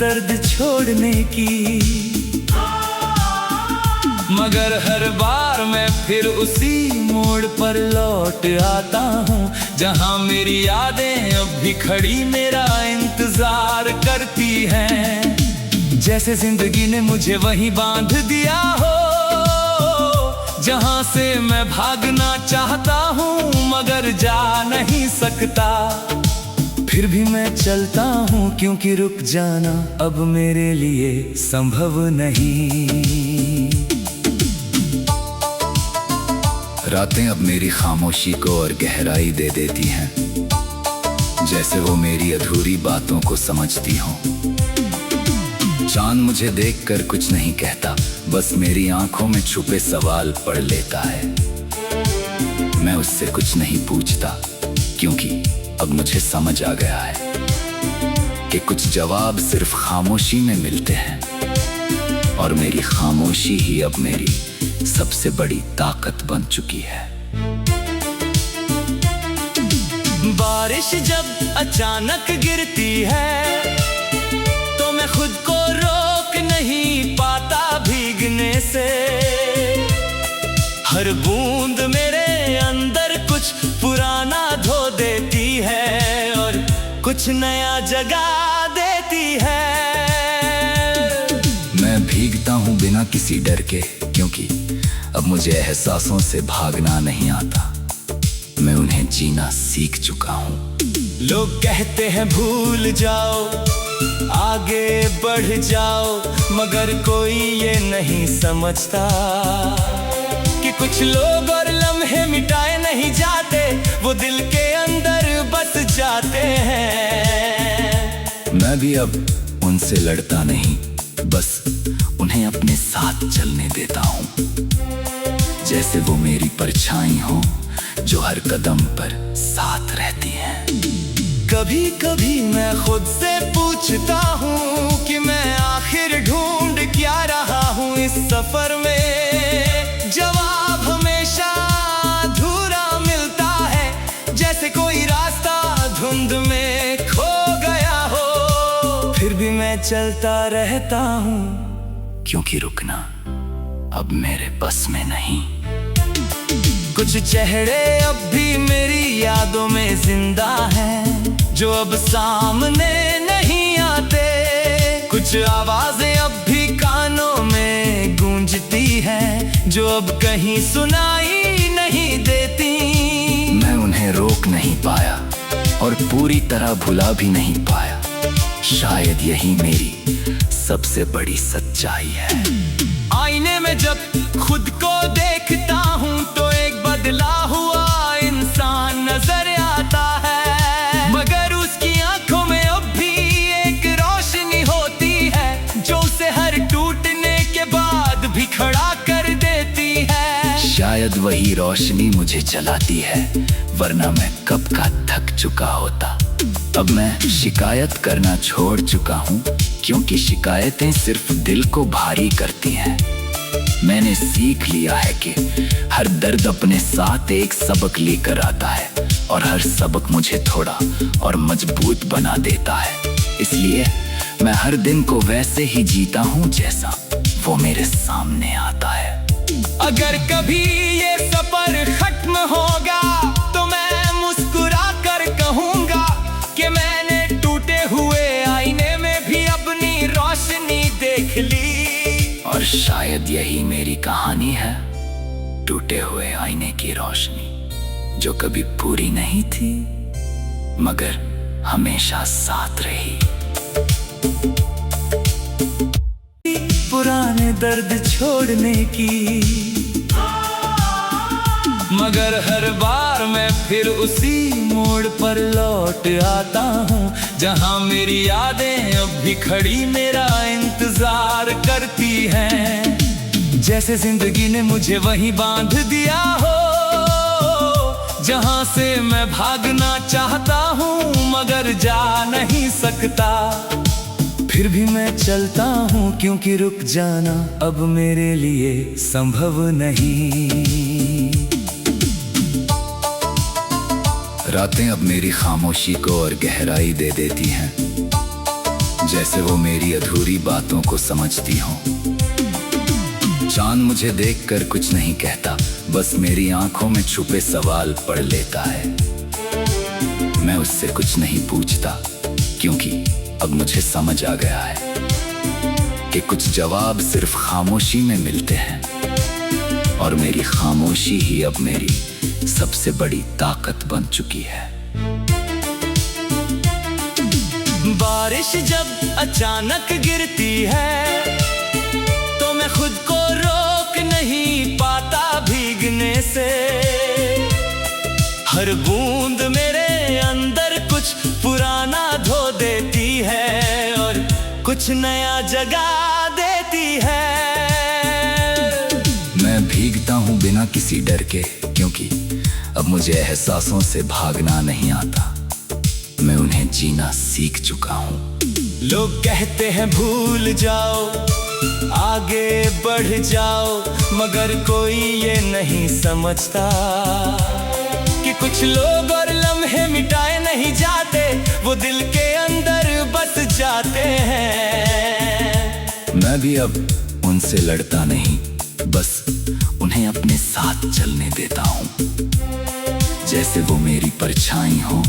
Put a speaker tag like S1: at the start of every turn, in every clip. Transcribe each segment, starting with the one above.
S1: दर्द छोड़ने की, मगर हर बार मैं फिर उसी मोड़ पर लौट आता हूँ, जहाँ मेरी यादें अब भी खड़ी मेरा इंतजार करती हैं। जैसे जिंदगी ने मुझे वहीं बांध दिया हो, जहाँ से मैं भागना चाहता हूँ मगर जा नहीं सकता। फिर भी मैं चलता हूँ क्योंकि रुक जाना अब मेरे लिए संभव नहीं।
S2: रातें अब मेरी खामोशी को और गहराई दे देती हैं, जैसे वो मेरी अधूरी बातों को समझती हों। चांद मुझे देखकर कुछ नहीं कहता, बस मेरी आंखों में छुपे सवाल पढ़ लेता है। मैं उससे कुछ नहीं पूछता, क्योंकि अब मुझे समझ आ गया है कि कुछ जवाब सिर्फ खामोशी में मिलते हैं, और मेरी खामोशी ही अब मेरी सबसे बड़ी ताकत बन चुकी है।
S1: बारिश जब अचानक गिरती है तो मैं खुद को रोक नहीं पाता भीगने से। हर बूंद मेरे अंदर कुछ पुराना धो देती है और कुछ नया जगा देती है।
S2: मैं भीगता हूँ बिना किसी डर के, क्योंकि अब मुझे एहसासों से भागना नहीं आता, मैं उन्हें जीना सीख चुका हूँ।
S1: लोग कहते हैं भूल जाओ, आगे बढ़ जाओ, मगर कोई ये नहीं समझता कि कुछ लोग और लम्हे मिटाए नहीं जाते, वो दिल के अंदर बस जाते हैं।
S2: मैं भी अब उनसे लड़ता नहीं, बस उन्हें अपने साथ चलने देता हूँ, जैसे वो मेरी परछाई हो जो हर कदम पर साथ रहती है।
S1: कभी कभी मैं खुद से पूछता हूँ कि मैं आखिर ढूंढ क्या रहा हूँ इस सफर में। जवाब हमेशा अधूरा मिलता है, जैसे कोई रास्ता धुंध में खो गया हो। फिर भी मैं चलता रहता हूँ,
S2: क्योंकि रुकना अब मेरे बस में नहीं।
S1: कुछ चेहरे अब भी मेरी यादों में जिंदा हैं, जो अब सामने नहीं आते। कुछ आवाजें अब भी कानों में गूंजती हैं, जो अब कहीं सुनाई नहीं देती।
S2: मैं उन्हें रोक नहीं पाया और पूरी तरह भुला भी नहीं पाया, शायद यही मेरी सबसे बड़ी सच्चाई है।
S1: आईने में जब खुद को देखता हूँ तो एक बदला हुआ इंसान नजर आता है, मगर उसकी आंखों में अब भी एक रोशनी होती है, जो उसे हर टूटने के बाद भी खड़ा कर देती है।
S2: शायद वही रोशनी मुझे जलाती है, वरना मैं कब का थक चुका होता। अब मैं शिकायत करना छोड़ चुका हूँ, क्योंकि शिकायतें सिर्फ दिल को भारी करती हैं। मैंने सीख लिया है कि हर दर्द अपने साथ एक सबक लेकर आता है, और हर सबक मुझे थोड़ा और मजबूत बना देता है। इसलिए मैं हर दिन को वैसे ही जीता हूँ जैसा वो मेरे सामने आता है।
S1: अगर कभी ये सफर खत्म होगा तो मैं मुस्कुरा कर कहूँगा कि मैंने टूटे हुए आईने में भी अपनी रोशनी देख ली।
S2: और शायद यही मेरी कहानी है, टूटे हुए आईने की रोशनी, जो कभी पूरी नहीं थी मगर हमेशा साथ रही।
S1: पुराने दर्द छोड़ने की, मगर हर बार मैं फिर उसी मोड़ पर लौट आता हूँ, जहाँ मेरी यादें अब भी खड़ी मेरा इंतजार करती हैं। जैसे जिंदगी ने मुझे वहीं बांध दिया हो, जहाँ से मैं भागना चाहता हूँ मगर जा नहीं सकता। फिर भी मैं चलता हूँ क्योंकि रुक जाना अब मेरे लिए संभव नहीं।
S2: रातें अब मेरी खामोशी को और गहराई दे देती हैं, जैसे वो मेरी अधूरी बातों को समझती हो। चांद मुझे देखकर कुछ नहीं कहता, बस मेरी आंखों में छुपे सवाल पढ़ लेता है। मैं उससे कुछ नहीं पूछता, क्योंकि अब मुझे समझ आ गया है कि कुछ जवाब सिर्फ खामोशी में मिलते हैं, और मेरी खामोशी ही अब मेरी सबसे बड़ी ताकत बन चुकी है।
S1: बारिश जब अचानक गिरती है तो मैं खुद को रोक नहीं पाता भीगने से। हर बूंद मेरे अंदर कुछ पुराना धो देती है और कुछ नया जगा देती है।
S2: मैं भीगता हूँ बिना किसी डर के, क्योंकि अब मुझे एहसासों से भागना नहीं आता, मैं उन्हें जीना सीख चुका हूँ।
S1: लोग कहते हैं भूल जाओ, आगे बढ़ जाओ, मगर कोई ये नहीं समझता कि कुछ लोग और लम्हे मिटाए नहीं जाते, वो दिल के अंदर बस जाते हैं।
S2: मैं भी अब उनसे लड़ता नहीं, बस उन्हें अपने साथ चलने देता हूँ, जैसे वो मेरी परछाई हो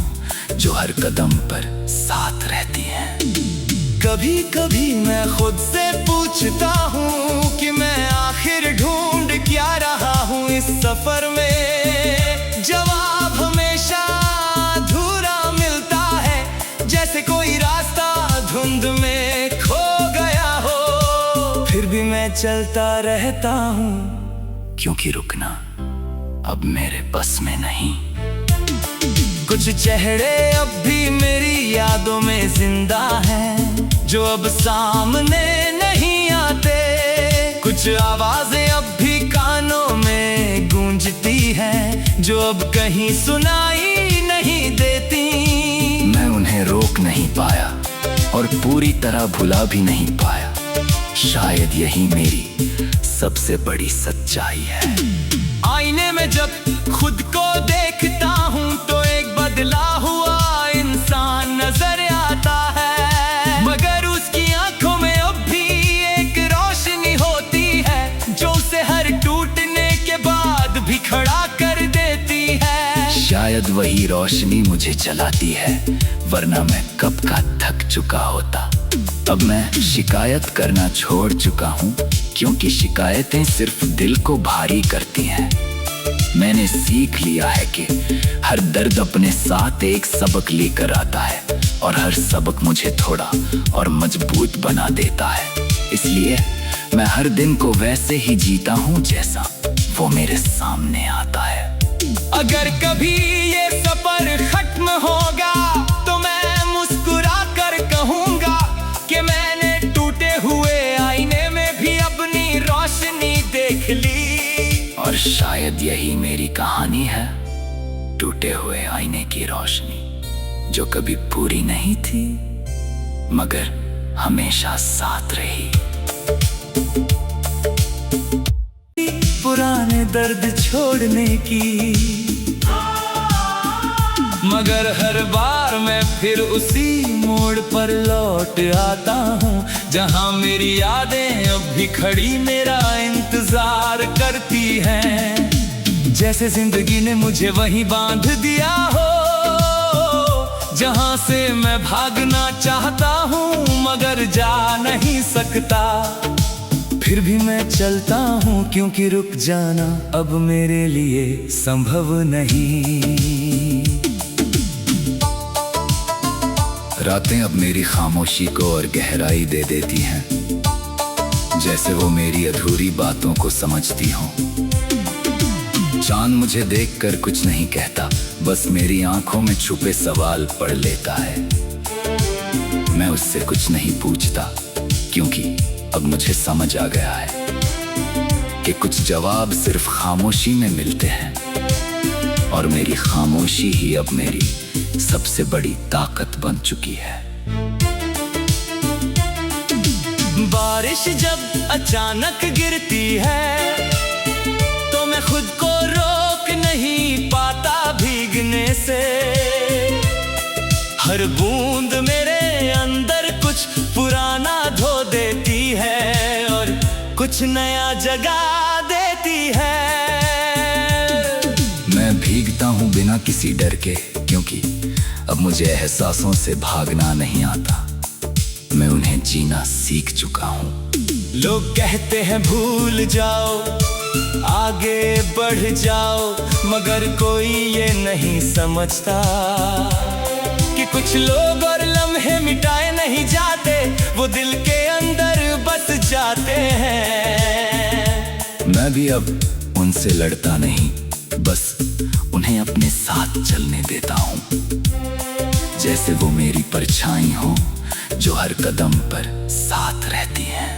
S2: जो हर कदम पर साथ रहती है।
S1: कभी कभी मैं खुद से पूछता हूँ कि मैं आखिर ढूंढ क्या रहा हूँ इस सफर में। जवाब हमेशा अधूरा मिलता है, जैसे कोई रास्ता धुंध में खो गया हो। फिर भी मैं चलता रहता हूँ,
S2: क्योंकि रुकना अब मेरे बस में नहीं।
S1: कुछ चेहरे अब भी मेरी यादों में जिंदा हैं, जो अब सामने नहीं आते। कुछ आवाजें अब भी कानों में गूंजती हैं, जो अब कहीं सुनाई नहीं देती।
S2: मैं उन्हें रोक नहीं पाया और पूरी तरह भुला भी नहीं पाया, शायद यही मेरी सबसे बड़ी सच्चाई है।
S1: आईने में जब खुद को देखता हूँ तो एक बदला हुआ इंसान नजर आता है, मगर उसकी आंखों में अब भी एक रोशनी होती है, जो उसे हर टूटने के बाद भी खड़ा कर देती है।
S2: शायद वही रोशनी मुझे जलाती है, वरना मैं कब का थक चुका होता। अब मैं शिकायत करना छोड़ चुका हूँ, क्योंकि शिकायतें सिर्फ दिल को भारी करती हैं। मैंने सीख लिया है कि हर दर्द अपने साथ एक सबक लेकर आता है, और हर सबक मुझे थोड़ा और मजबूत बना देता है। इसलिए मैं हर दिन को वैसे ही जीता हूँ जैसा वो मेरे सामने आता है।
S1: अगर कभी ये सफर खत्म होगा तो मैं मुस्कुरा कर कहूँगा कि मैंने टूटे हुए आईने में भी अपनी रोशनी देख ली।
S2: और शायद यही मेरी कहानी है, टूटे हुए आईने की रोशनी, जो कभी पूरी नहीं थी मगर हमेशा साथ रही।
S1: पुराने दर्द छोड़ने की, मगर हर बार मैं फिर उसी मोड़ पर लौट आता हूँ, जहाँ मेरी यादें अब भी खड़ी मेरा इंतजार करती हैं। जैसे जिंदगी ने मुझे वहीं बांध दिया हो, जहाँ से मैं भागना चाहता हूँ मगर जा नहीं सकता। फिर भी मैं चलता हूँ, क्योंकि रुक जाना अब मेरे लिए संभव नहीं।
S2: रातें अब मेरी खामोशी को और गहराई दे देती हैं, जैसे वो मेरी अधूरी बातों को समझती हो। चांद मुझे देखकर कुछ नहीं कहता, बस मेरी आंखों में छुपे सवाल पढ़ लेता है। मैं उससे कुछ नहीं पूछता, क्योंकि अब मुझे समझ आ गया है कि कुछ जवाब सिर्फ खामोशी में मिलते हैं, और मेरी खामोशी ही अब मेरी सबसे बड़ी ताकत बन चुकी है।
S1: बारिश जब अचानक गिरती है तो मैं खुद को रोक नहीं पाता भीगने से। हर बूंद मेरे अंदर कुछ पुराना धो देती है और कुछ नया जगा देती है।
S2: मैं भीगता हूँ बिना किसी डर के, क्योंकि अब मुझे एहसासों से भागना नहीं आता। मैं उन्हें जीना सीख चुका हूँ।
S1: लोग कहते हैं भूल जाओ, आगे बढ़ जाओ, मगर कोई ये नहीं समझता कि कुछ लोग और लम्हे मिटाए नहीं जाते, वो दिल के अंदर बस जाते हैं।
S2: मैं भी अब उनसे लड़ता नहीं, बस उन्हें अपने साथ चलने देता हूँ। जैसे वो मेरी परछाई हो जो हर कदम पर साथ रहती है।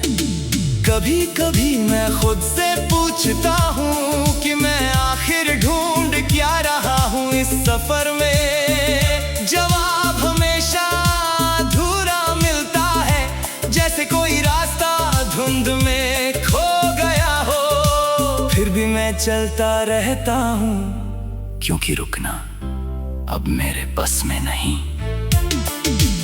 S1: कभी कभी मैं खुद से पूछता हूँ कि मैं आखिर ढूंढ क्या रहा हूँ इस सफर में। जवाब हमेशा अधूरा मिलता है, जैसे कोई रास्ता धुंध में खो गया हो। फिर भी मैं चलता रहता हूँ,
S2: क्योंकि रुकना अब मेरे बस में नहीं।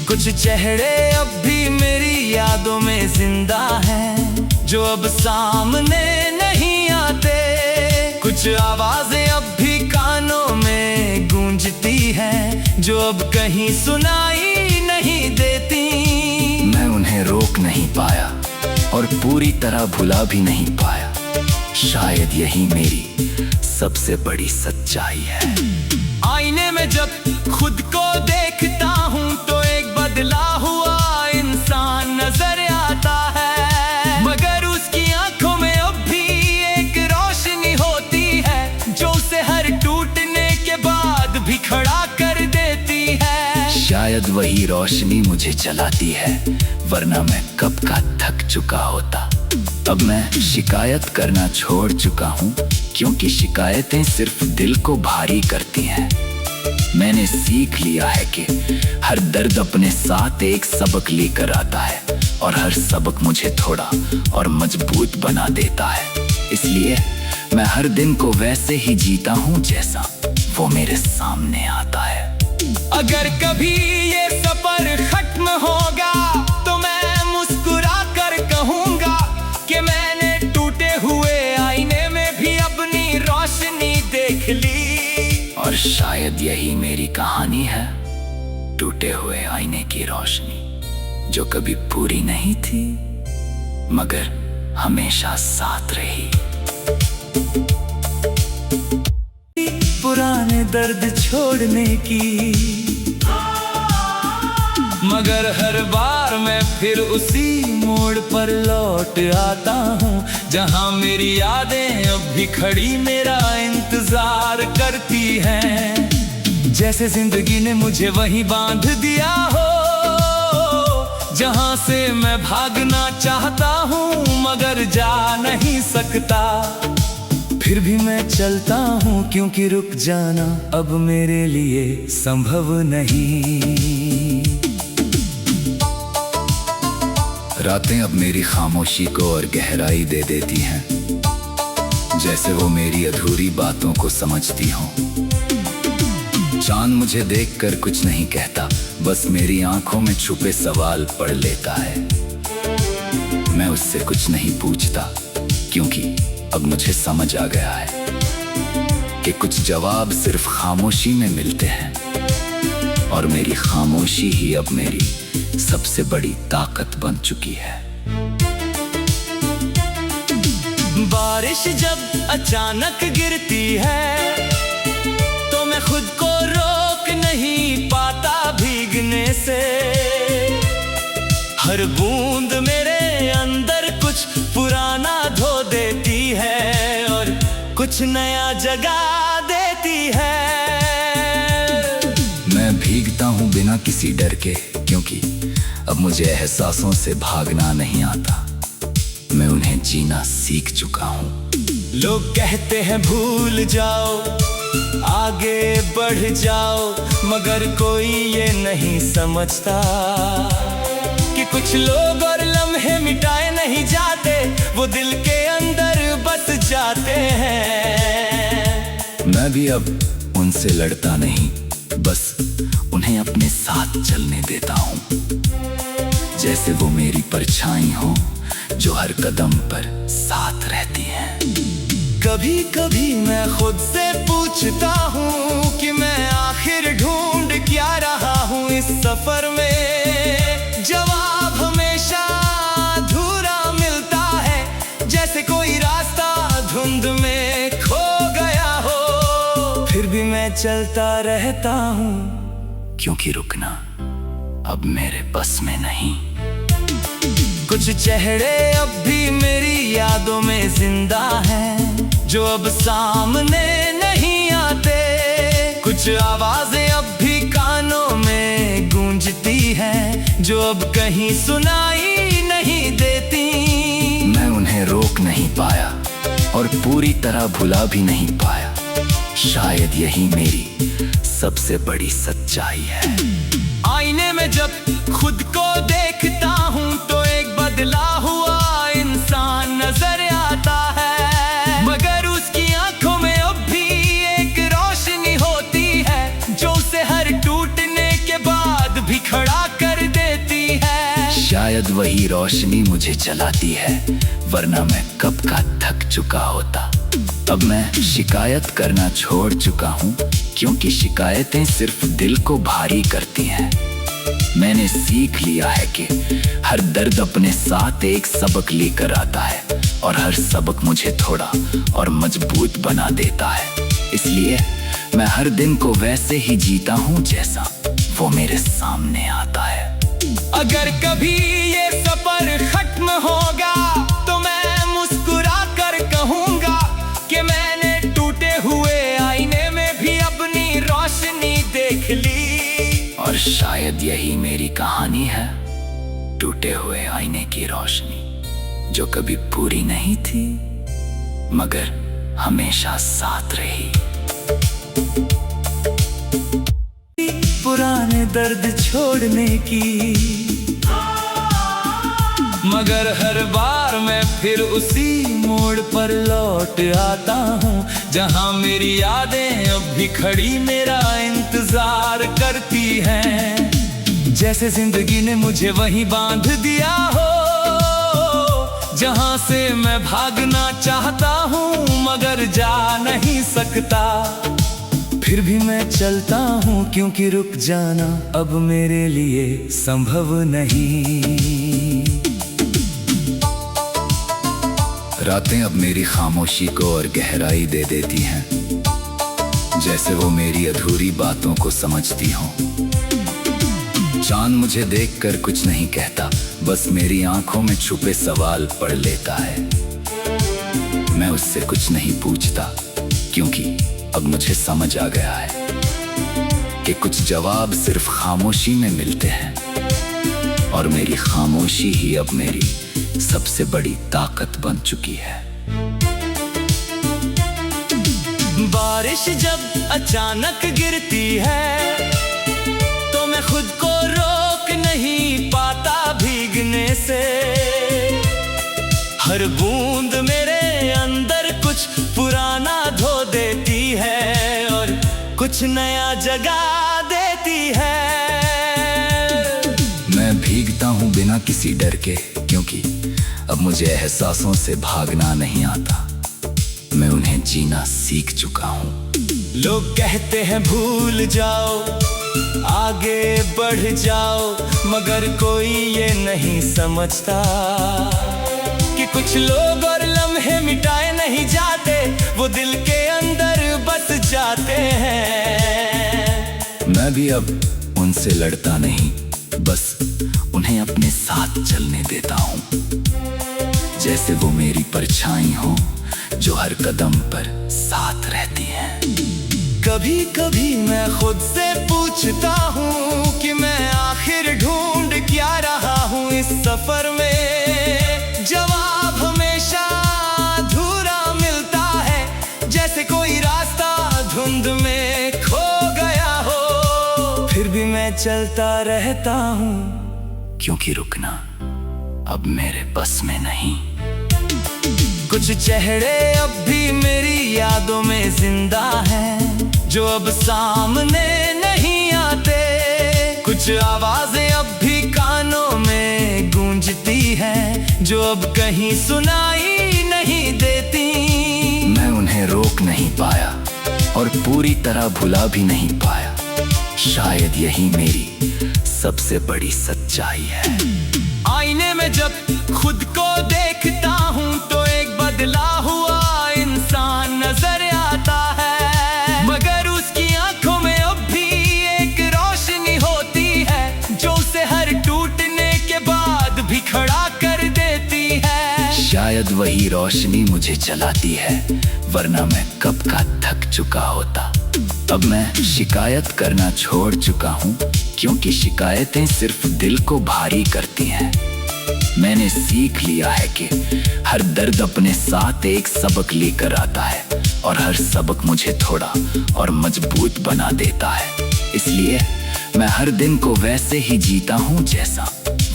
S1: कुछ चेहरे अब भी मेरी यादों में जिंदा हैं, जो अब सामने नहीं आते। कुछ आवाजें अब भी कानों में गूंजती हैं, जो अब कहीं सुनाई नहीं देती।
S2: मैं उन्हें रोक नहीं पाया और पूरी तरह भुला भी नहीं पाया। शायद यही मेरी सबसे बड़ी सच्चाई है।
S1: आईने में जब खुद को देखता हूँ तो एक बदला हुआ इंसान नजर आता है, मगर उसकी आंखों में अब भी एक रोशनी होती है, जो उसे हर टूटने के बाद भी खड़ा कर देती है।
S2: शायद वही रोशनी मुझे जलाती है, वरना मैं कब का थक चुका होता। अब मैं शिकायत करना छोड़ चुका हूँ, क्योंकि शिकायतें सिर्फ दिल को भारी करती हैं। मैंने सीख लिया है कि हर दर्द अपने साथ एक सबक लेकर आता है, और हर सबक मुझे थोड़ा और मजबूत बना देता है। इसलिए मैं हर दिन को वैसे ही जीता हूँ जैसा वो मेरे सामने आता है।
S1: अगर कभी ये सफर खत्म होगा तो मैं मुस्कुरा कर कहूँगा कि मैंने टूटे हुए आईने में भी अपनी रोशनी देख ली।
S2: और शायद यही मेरी कहानी है, टूटे हुए आईने की रोशनी, जो कभी पूरी नहीं थी मगर हमेशा साथ रही।
S1: पुराने दर्द छोड़ने की, मगर हर बार मैं फिर उसी मोड़ पर लौट आता हूँ, जहाँ मेरी यादें अब भी खड़ी मेरा इंतजार करती हैं। जैसे जिंदगी ने मुझे वहीं बांध दिया हो, जहाँ से मैं भागना चाहता हूँ मगर जा नहीं सकता। फिर भी मैं चलता हूँ, क्योंकि रुक जाना अब मेरे लिए संभव नहीं।
S2: रातें अब मेरी खामोशी को और गहराई दे देती हैं, जैसे वो मेरी अधूरी बातों को समझती हों। चांद मुझे देखकर कुछ नहीं कहता, बस मेरी आंखों में छुपे सवाल पढ़ लेता है। मैं उससे कुछ नहीं पूछता, क्योंकि अब मुझे समझ आ गया है कि कुछ जवाब सिर्फ खामोशी में मिलते हैं, और मेरी खामोशी ही अब मेरी सबसे बड़ी ताकत बन चुकी है।
S1: बारिश जब अचानक गिरती है तो मैं खुद को रोक नहीं पाता भीगने से। हर बूंद मेरे अंदर कुछ पुराना धो देती है और कुछ नया जगा देती है।
S2: मैं भीगता हूँ बिना किसी डर के, क्योंकि अब मुझे एहसासों से भागना नहीं आता। मैं उन्हें जीना सीख चुका हूँ।
S1: लोग कहते हैं भूल जाओ, आगे बढ़ जाओ, मगर कोई ये नहीं समझता कि कुछ लोग और लम्हे मिटाए नहीं जाते, वो दिल के अंदर बस जाते हैं।
S2: मैं भी अब उनसे लड़ता नहीं, बस उन्हें अपने साथ चलने देता हूँ। जैसे वो मेरी परछाई हो जो हर कदम पर साथ रहती है।
S1: कभी कभी मैं खुद से पूछता हूँ कि मैं आखिर ढूंढ क्या रहा हूँ इस सफर में। जवाब हमेशा अधूरा मिलता है, जैसे कोई रास्ता धुंध में खो गया हो। फिर भी मैं चलता रहता हूँ,
S2: क्योंकि रुकना अब मेरे बस में नहीं।
S1: कुछ चेहरे अब भी मेरी यादों में जिंदा हैं, जो अब सामने नहीं आते। कुछ आवाजें अब भी कानों में गूंजती हैं, जो अब कहीं सुनाई नहीं देती।
S2: मैं उन्हें रोक नहीं पाया और पूरी तरह भुला भी नहीं पाया। शायद यही मेरी सबसे बड़ी सच्चाई है।
S1: आईने में जब खुद को देखता हूँ तो एक बदला हुआ इंसान नजर आता है, मगर उसकी आंखों में अब भी एक रोशनी होती है, जो उसे हर टूटने के बाद भी खड़ा कर देती है।
S2: शायद वही रोशनी मुझे जलाती है, वरना मैं कब का थक चुका होता। अब मैं शिकायत करना छोड़ चुका हूँ, क्योंकि शिकायतें सिर्फ दिल को भारी करती हैं। मैंने सीख लिया है कि हर दर्द अपने साथ एक सबक लेकर आता है, और हर सबक मुझे थोड़ा और मजबूत बना देता है। इसलिए मैं हर दिन को वैसे ही जीता हूँ जैसा वो मेरे सामने आता है।
S1: अगर कभी ये सफर खत्म होगा तो मैं मुस्कुरा कर कहूँगा कि मैंने टूटे हुए आईने में भी अपनी रोशनी देख ली।
S2: और शायद यही मेरी कहानी है, टूटे हुए आईने की रोशनी जो कभी पूरी नहीं थी मगर हमेशा साथ रही।
S1: पुराने दर्द छोड़ने की, मगर हर बार मैं फिर उसी मोड़ पर लौट आता हूँ, जहाँ मेरी यादें अब भी खड़ी मेरा इंतजार करती हैं। जैसे जिंदगी ने मुझे वहीं बांध दिया हो, जहाँ से मैं भागना चाहता हूँ मगर जा नहीं सकता। फिर भी मैं चलता हूँ, क्योंकि रुक जाना अब मेरे लिए संभव नहीं।
S2: रातें अब मेरी खामोशी को और गहराई दे देती हैं, जैसे वो मेरी अधूरी बातों को समझती हों। चांद मुझे देखकर कुछ नहीं कहता, बस मेरी आंखों में छुपे सवाल पढ़ लेता है। मैं उससे कुछ नहीं पूछता, क्योंकि अब मुझे समझ आ गया है कि कुछ जवाब सिर्फ खामोशी में मिलते हैं, और मेरी खामोशी ही अब मेरी सबसे बड़ी ताकत बन चुकी है।
S1: बारिश जब अचानक गिरती है तो मैं खुद को रोक नहीं पाता भीगने से। हर बूंद मेरे अंदर कुछ पुराना धो देती है और कुछ नया जगा देती है।
S2: मैं भीगता हूँ बिना किसी डर के, क्योंकि अब मुझे एहसासों से भागना नहीं आता, मैं उन्हें जीना सीख चुका हूँ।
S1: लोग कहते हैं भूल जाओ, आगे बढ़ जाओ, मगर कोई ये नहीं समझता कि कुछ लोग और लम्हे मिटाए नहीं जाते, वो दिल के अंदर बस जाते हैं।
S2: मैं भी अब उनसे लड़ता नहीं, बस उन्हें अपने साथ चलने देता हूँ, जैसे वो मेरी परछाई हो जो हर कदम पर साथ रहती है।
S1: कभी कभी मैं खुद से पूछता हूँ कि मैं आखिर ढूंढ क्या रहा हूँ इस सफर में। जवाब हमेशा अधूरा मिलता है, जैसे कोई रास्ता धुंध में खो गया हो। फिर भी मैं चलता रहता हूँ,
S2: क्योंकि रुकना अब मेरे बस में नहीं।
S1: कुछ चेहरे अब भी मेरी यादों में जिंदा हैं, जो अब सामने नहीं आते। कुछ आवाजें अब भी कानों में जो अब कहीं सुनाई नहीं देती।
S2: मैं उन्हें रोक नहीं पाया और पूरी तरह भुला भी नहीं पाया। शायद यही मेरी सबसे बड़ी सच्चाई है।
S1: आईने में जब खुद को देखता हूँ तो एक बदला हुआ इंसान नजर आता है, मगर उसकी आंखों में अब भी एक रोशनी होती है जो उसे हर टूटने के बाद भी खड़ा कर देती है।
S2: शायद वही रोशनी मुझे जलाती है, वरना मैं कब का थक चुका होता। अब मैं शिकायत करना छोड़ चुका हूँ, क्योंकि शिकायतें सिर्फ दिल को भारी करती हैं। मैंने सीख लिया है कि हर दर्द अपने साथ एक सबक लेकर आता है और हर सबक मुझे थोड़ा और मजबूत बना देता है। इसलिए मैं हर दिन को वैसे ही जीता हूँ जैसा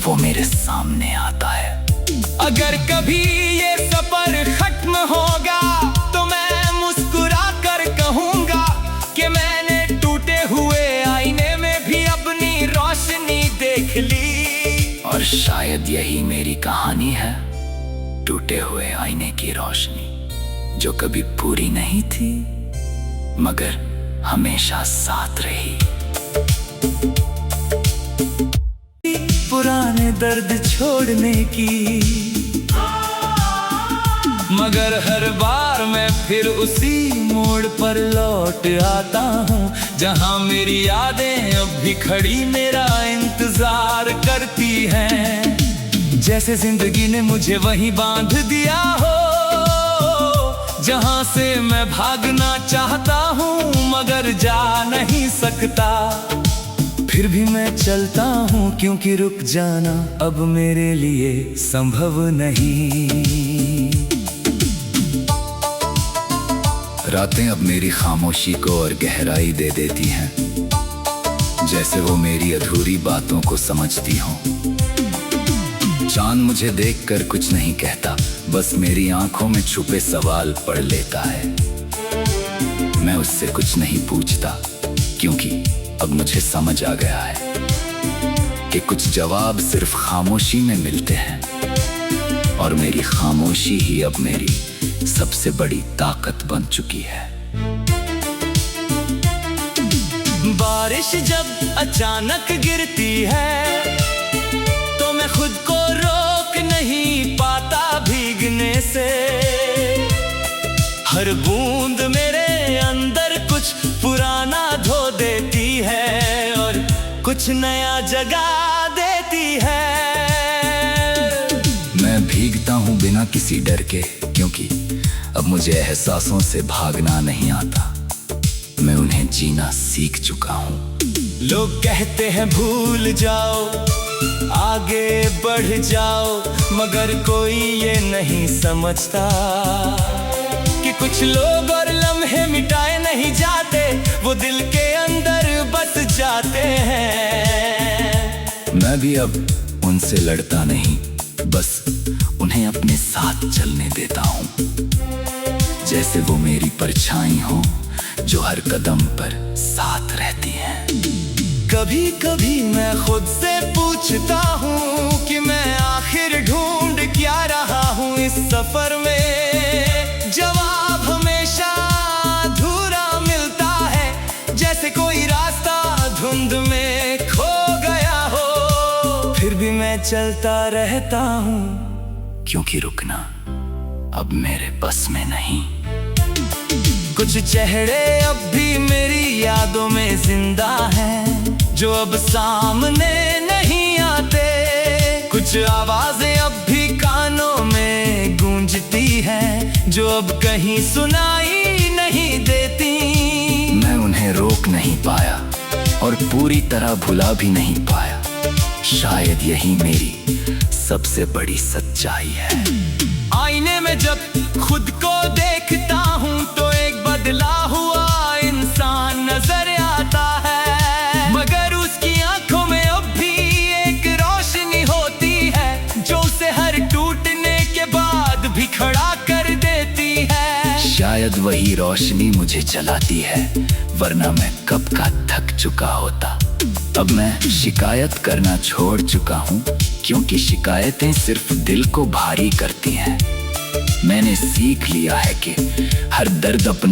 S2: वो मेरे सामने आता है।
S1: अगर कभी ये सफर खत्म होगा तो मैं मुस्कुरा कर कहूँगा कि मैंने टूटे हुए आईने में भी अपनी रोशनी देख ली।
S2: और शायद यही मेरी कहानी है, टूटे हुए आईने की रोशनी जो कभी पूरी नहीं थी मगर हमेशा साथ रही।
S1: पुराने दर्द छोड़ने की, मगर हर बार मैं फिर उसी मोड़ पर लौट आता हूँ जहाँ मेरी यादें अब भी खड़ी मेरा इंतजार करती हैं। जैसे जिंदगी ने मुझे वहीं बांध दिया हो जहाँ से मैं भागना चाहता हूँ मगर जा नहीं सकता। फिर भी मैं चलता हूँ क्योंकि रुक जाना अब मेरे लिए संभव नहीं।
S2: रातें अब मेरी खामोशी को और गहराई दे देती हैं, जैसे वो मेरी अधूरी बातों को समझती हों। चांद मुझे देखकर कुछ नहीं कहता, बस मेरी आंखों में छुपे सवाल पढ़ लेता है। मैं उससे कुछ नहीं पूछता, क्योंकि अब मुझे समझ आ गया है कि कुछ जवाब सिर्फ खामोशी में मिलते हैं और मेरी खामोशी ही अब मेरी सबसे बड़ी ताकत बन चुकी है।
S1: बारिश जब अचानक गिरती है तो मैं खुद को रोक नहीं पाता भीगने से। हर बूंद मेरे अंदर कुछ पुराना धो देती है और कुछ नया जगा देती है।
S2: मैं भीगता हूँ बिना किसी डर के, क्योंकि अब मुझे एहसासों से भागना नहीं आता, मैं उन्हें जीना सीख चुका हूँ।
S1: लोग कहते हैं भूल जाओ, आगे बढ़ जाओ, मगर कोई ये नहीं समझता कि कुछ लोग और लम्हे मिटाए नहीं जाते, वो दिल के अंदर बस जाते हैं।
S2: मैं भी अब उनसे लड़ता नहीं, बस उन्हें अपने साथ चलने देता हूँ, जैसे वो मेरी परछाई हो जो हर कदम पर साथ रहती है।
S1: कभी कभी मैं खुद से पूछता हूँ कि मैं आखिर ढूंढ क्या रहा हूँ इस सफर में। जवाब हमेशा अधूरा मिलता है, जैसे कोई रास्ता धुंध में खो गया हो। फिर भी मैं चलता रहता हूँ,
S2: क्योंकि रुकना अब मेरे बस में नहीं।
S1: कुछ चेहरे अब भी मेरी यादों में जिंदा हैं जो अब सामने नहीं आते। कुछ आवाजें अब भी कानों में गूंजती हैं जो अब कहीं सुनाई नहीं देती।
S2: मैं उन्हें रोक नहीं पाया और पूरी तरह भुला भी नहीं पाया। शायद यही मेरी सबसे बड़ी सच्चाई है।
S1: आईने में जब खुद को देखता हूँ तो एक बदला हुआ इंसान नजर आता है, मगर उसकी आंखों में अब भी एक रोशनी होती है जो उसे हर टूटने के बाद भी खड़ा कर देती है।
S2: शायद वही रोशनी मुझे जलाती है, वरना मैं कब का थक चुका होता। अब मैं शिकायत करना छोड़ चुका हूँ, क्योंकि शिकायतें सिर्फ दिल को भारी करती हैं। मैंने सीख लिया है कि हर दर्द अपने